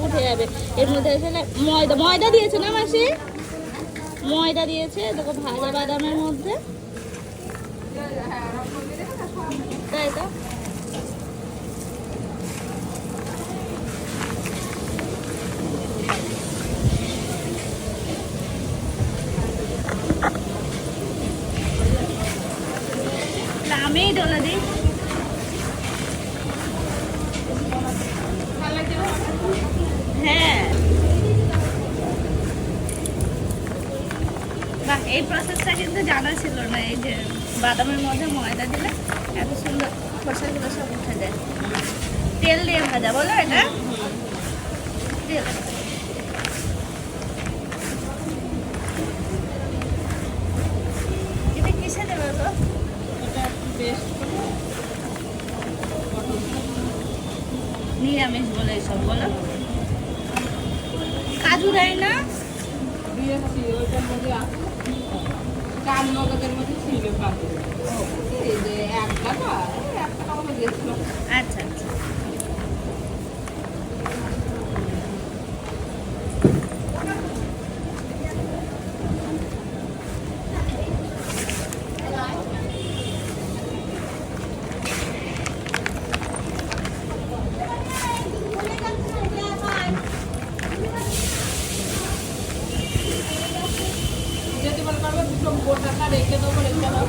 উঠে যাবে। এর মধ্যে আসলে ময়দা ময়দা দিয়েছে না মাসি? ময়দা দিয়েছে দেখো ভাজা বাদামের মধ্যে, তাই তো। আমি ডলে দিই। হ্যাঁ বাহ, এই প্রসেসটা কিন্তু জানা ছিল না, এই যে বাদামের মধ্যে ময়দা দিলে এত সুন্দর খোসাগুলো সব উঠে যায়। তেল দিয়ে ভাজা বলো এটা? তেল। এটা কিসে দেবে গো? নিরামিষ বলে এইসব বলো। কাজু দেয় না? দিয়েছি ওইটার মধ্যে কান নগদের মধ্যে ছিল কাজু, এই যে 1 টাকা 1 টাকা মতো দিয়েছিল। আচ্ছা আচ্ছা। যেতে বলে করবো দুটো গোটাটা রেখে দেবো, রেখে দেবো।